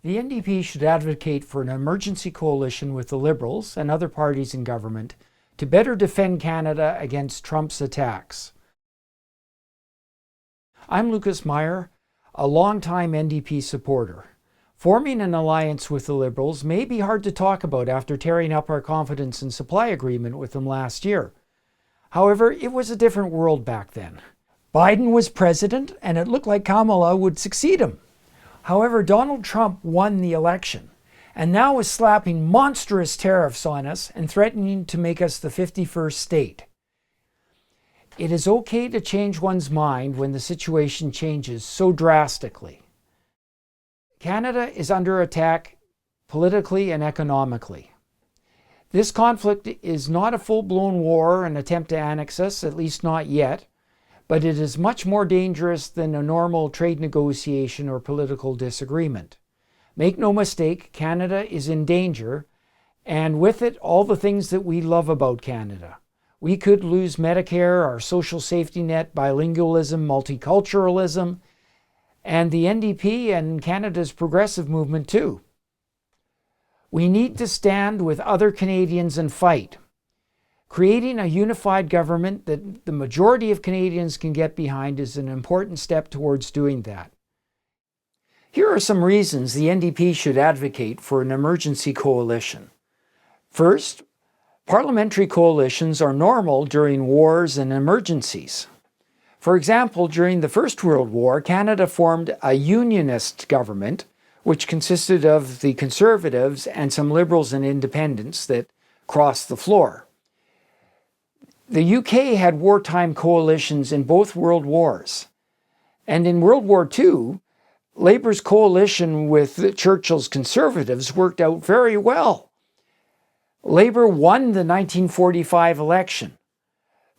The NDP should advocate for an emergency coalition with the Liberals and other parties in government to better defend Canada against Trump's attacks. I'm Lucas Meyer, a longtime NDP supporter. Forming an alliance with the Liberals may be hard to talk about after tearing up our confidence and supply agreement with them last year. However, it was a different world back then. Biden was president, and it looked like Kamala would succeed him. However, Donald Trump won the election, and now is slapping monstrous tariffs on us and threatening to make us the 51st state. It is okay to change one's mind when the situation changes so drastically. Canada is under attack politically and economically. This conflict is not a full-blown war or an attempt to annex us, at least not yet, but it is much more dangerous than a normal trade negotiation or political disagreement. Make no mistake, Canada is in danger, and with it, all the things that we love about Canada. We could lose Medicare, our social safety net, bilingualism, multiculturalism, and the NDP and Canada's progressive movement too. We need to stand with other Canadians and fight. Creating a unified government that the majority of Canadians can get behind is an important step towards doing that. Here are some reasons the NDP should advocate for an emergency coalition. First, parliamentary coalitions are normal during wars and emergencies. For example, during the First World War, Canada formed a unionist government, which consisted of the Conservatives and some Liberals and Independents that crossed the floor. The UK had wartime coalitions in both world wars. And in World War II, Labour's coalition with Churchill's Conservatives worked out very well. Labour won the 1945 election.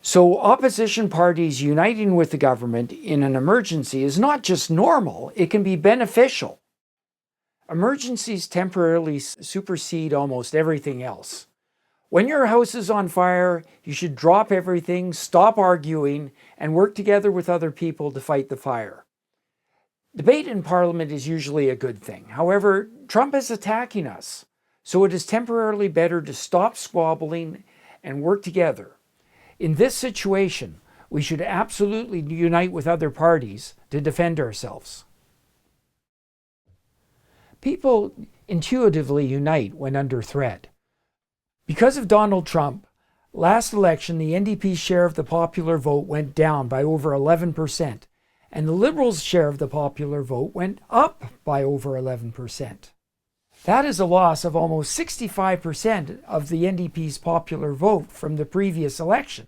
So opposition parties uniting with the government in an emergency is not just normal, it can be beneficial. Emergencies temporarily supersede almost everything else. When your house is on fire, you should drop everything, stop arguing, and work together with other people to fight the fire. Debate in Parliament is usually a good thing. However, Trump is attacking us, so it is temporarily better to stop squabbling and work together. In this situation, we should absolutely unite with other parties to defend ourselves. People intuitively unite when under threat. Because of Donald Trump, last election the NDP's share of the popular vote went down by over 11%, and the Liberals' share of the popular vote went up by over 11%. That is a loss of almost 65% of the NDP's popular vote from the previous election.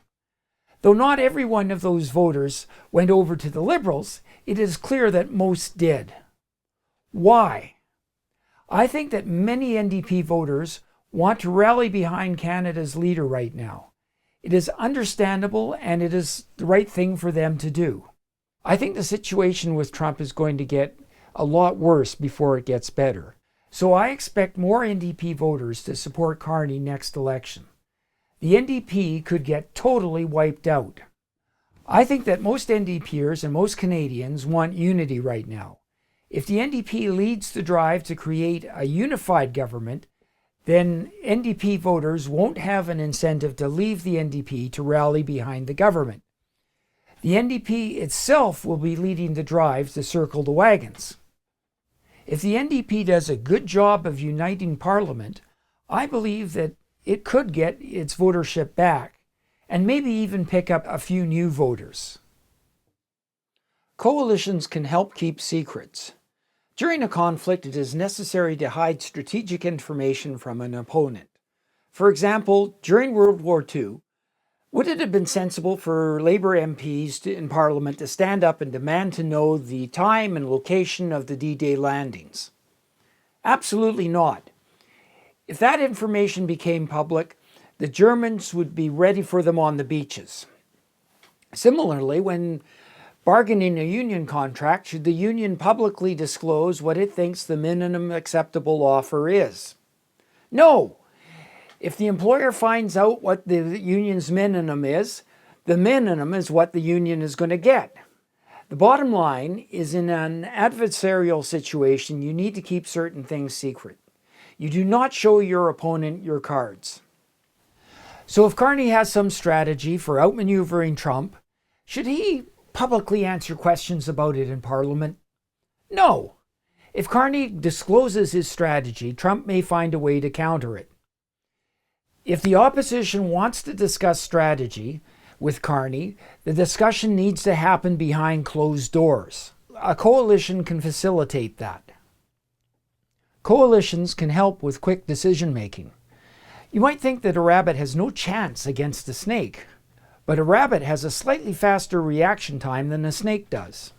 Though not every one of those voters went over to the Liberals, it is clear that most did. Why? I think that many NDP voters want to rally behind Canada's leader right now. It is understandable and it is the right thing for them to do. I think the situation with Trump is going to get a lot worse before it gets better. So I expect more NDP voters to support Carney next election. The NDP could get totally wiped out. I think that most NDPers and most Canadians want unity right now. If the NDP leads the drive to create a unified government, then NDP voters won't have an incentive to leave the NDP to rally behind the government. The NDP itself will be leading the drive to circle the wagons. If the NDP does a good job of uniting Parliament, I believe that it could get its votership back and maybe even pick up a few new voters. Coalitions can help keep secrets. During a conflict, it is necessary to hide strategic information from an opponent. For example, during World War II, would it have been sensible for Labour MPs in Parliament to stand up and demand to know the time and location of the D-Day landings? Absolutely not. If that information became public, the Germans would be ready for them on the beaches. Similarly, when bargaining a union contract, should the union publicly disclose what it thinks the minimum acceptable offer is? No. If the employer finds out what the union's minimum is, the minimum is what the union is going to get. The bottom line is, in an adversarial situation, you need to keep certain things secret. You do not show your opponent your cards. So if Carney has some strategy for outmaneuvering Trump, should he publicly answer questions about it in Parliament? No. If Carney discloses his strategy, Trump may find a way to counter it. If the opposition wants to discuss strategy with Carney, the discussion needs to happen behind closed doors. A coalition can facilitate that. Coalitions can help with quick decision making. You might think that a rabbit has no chance against a snake, but a rabbit has a slightly faster reaction time than a snake does.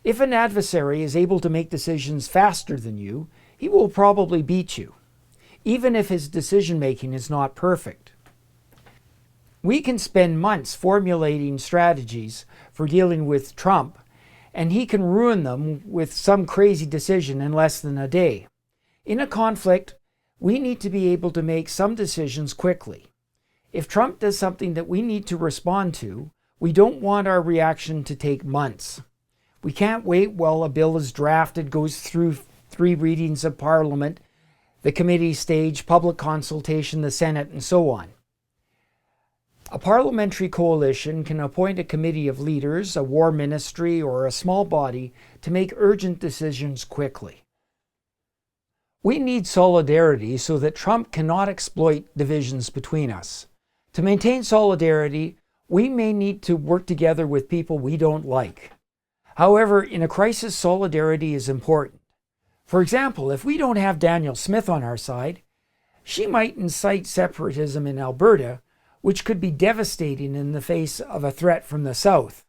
If an adversary is able to make decisions faster than you, he will probably beat you, even if his decision making is not perfect. We can spend months formulating strategies for dealing with Trump, and he can ruin them with some crazy decision in less than a day. In a conflict, we need to be able to make some decisions quickly. If Trump does something that we need to respond to, we don't want our reaction to take months. We can't wait while a bill is drafted, goes through 3 readings of Parliament, the committee stage, public consultation, the Senate, and so on. A parliamentary coalition can appoint a committee of leaders, a war ministry, or a small body to make urgent decisions quickly. We need solidarity so that Trump cannot exploit divisions between us. To maintain solidarity, we may need to work together with people we don't like. However, in a crisis, solidarity is important. For example, if we don't have Danielle Smith on our side, she might incite separatism in Alberta, which could be devastating in the face of a threat from the south.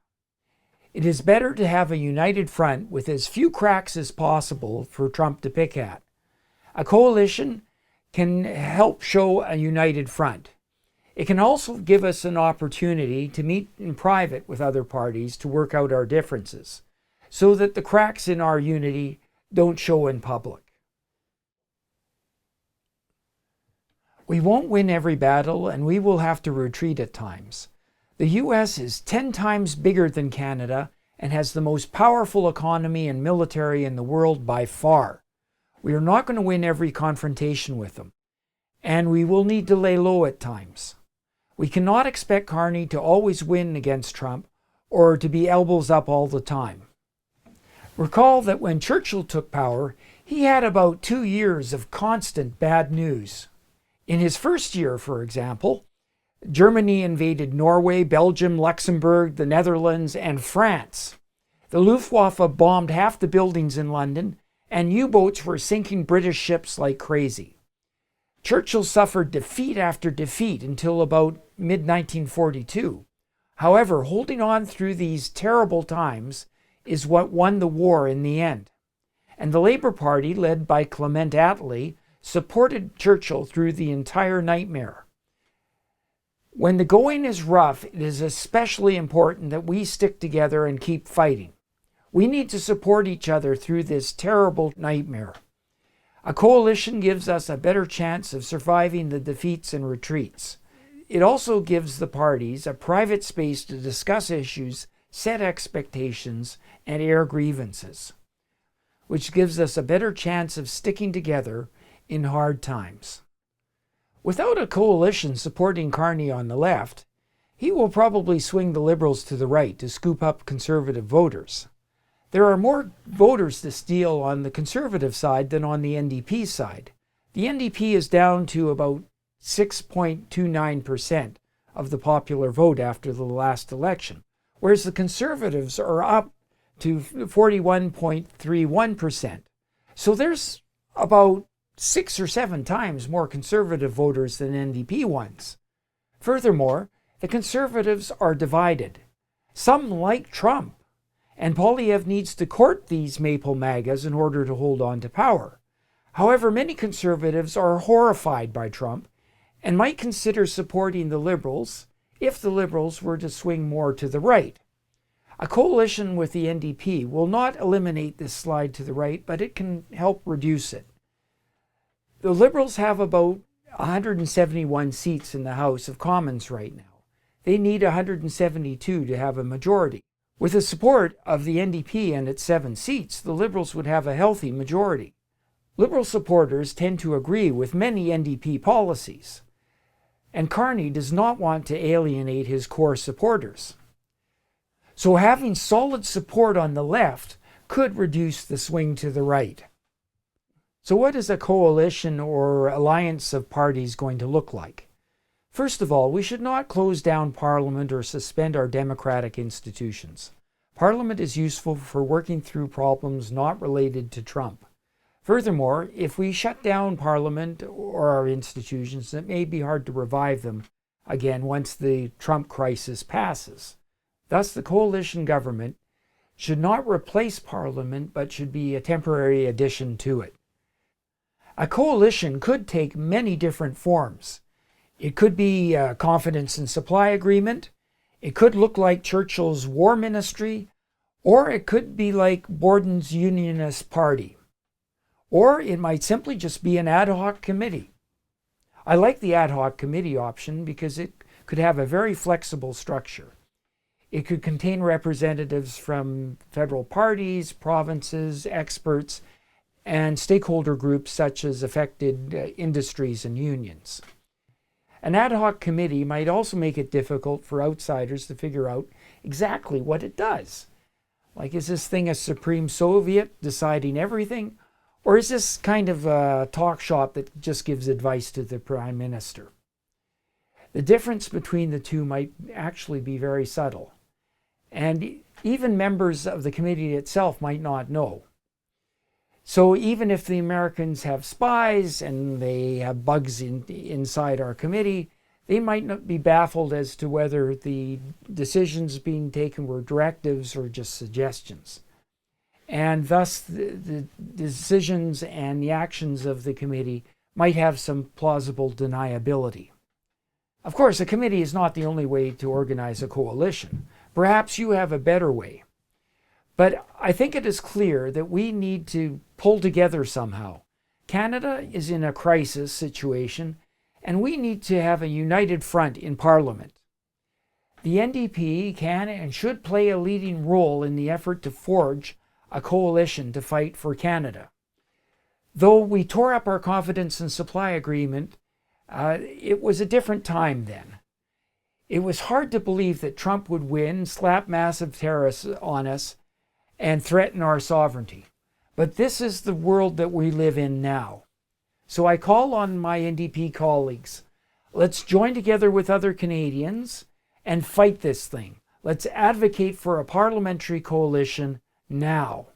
It is better to have a united front with as few cracks as possible for Trump to pick at. A coalition can help show a united front. It can also give us an opportunity to meet in private with other parties to work out our differences, so that the cracks in our unity don't show in public. We won't win every battle, and we will have to retreat at times. The US is 10 times bigger than Canada and has the most powerful economy and military in the world by far. We are not going to win every confrontation with them, and we will need to lay low at times. We cannot expect Carney to always win against Trump or to be elbows up all the time. Recall that when Churchill took power, he had about 2 years of constant bad news. In his first year, for example, Germany invaded Norway, Belgium, Luxembourg, the Netherlands, and France. The Luftwaffe bombed half the buildings in London, and U-boats were sinking British ships like crazy. Churchill suffered defeat after defeat until about mid-1942. However, holding on through these terrible times is what won the war in the end. And the Labour Party, led by Clement Attlee, supported Churchill through the entire nightmare. When the going is rough, it is especially important that we stick together and keep fighting. We need to support each other through this terrible nightmare. A coalition gives us a better chance of surviving the defeats and retreats. It also gives the parties a private space to discuss issues, set expectations, and air grievances, which gives us a better chance of sticking together in hard times. Without a coalition supporting Carney on the left, he will probably swing the Liberals to the right to scoop up Conservative voters. There are more voters to steal on the Conservative side than on the NDP side. The NDP is down to about 6.29% of the popular vote after the last election, whereas the Conservatives are up to 41.31%. So there's about 6 or 7 times more Conservative voters than NDP ones. Furthermore, the Conservatives are divided. Some like Trump, and Poilievre needs to court these Maple MAGAs in order to hold on to power. However, many Conservatives are horrified by Trump and might consider supporting the Liberals if the Liberals were to swing more to the right. A coalition with the NDP will not eliminate this slide to the right, but it can help reduce it. The Liberals have about 171 seats in the House of Commons right now. They need 172 to have a majority. With the support of the NDP and its 7 seats, the Liberals would have a healthy majority. Liberal supporters tend to agree with many NDP policies, and Carney does not want to alienate his core supporters. So having solid support on the left could reduce the swing to the right. So what is a coalition or alliance of parties going to look like? First of all, we should not close down Parliament or suspend our democratic institutions. Parliament is useful for working through problems not related to Trump. Furthermore, if we shut down Parliament or our institutions, it may be hard to revive them again once the Trump crisis passes. Thus, the coalition government should not replace Parliament, but should be a temporary addition to it. A coalition could take many different forms. It could be a confidence and supply agreement. It could look like Churchill's war ministry, or it could be like Borden's Unionist Party. Or it might simply just be an ad hoc committee. I like the ad hoc committee option because it could have a very flexible structure. It could contain representatives from federal parties, provinces, experts, and stakeholder groups such as affected industries and unions. An ad hoc committee might also make it difficult for outsiders to figure out exactly what it does. Like, is this thing a supreme Soviet deciding everything? Or is this kind of a talk shop that just gives advice to the Prime Minister? The difference between the two might actually be very subtle. And even members of the committee itself might not know. So even if the Americans have spies and they have bugs inside our committee, they might not be baffled as to whether the decisions being taken were directives or just suggestions. And thus the decisions and the actions of the committee might have some plausible deniability. Of course, a committee is not the only way to organize a coalition. Perhaps you have a better way. But I think it is clear that we need to pull together somehow. Canada is in a crisis situation, and we need to have a united front in Parliament. The NDP can and should play a leading role in the effort to forge a coalition to fight for Canada. Though we tore up our confidence and supply agreement, it was a different time then. It was hard to believe that Trump would win, slap massive tariffs on us, and threaten our sovereignty. But this is the world that we live in now. So I call on my NDP colleagues. Let's join together with other Canadians and fight this thing. Let's advocate for a parliamentary coalition now.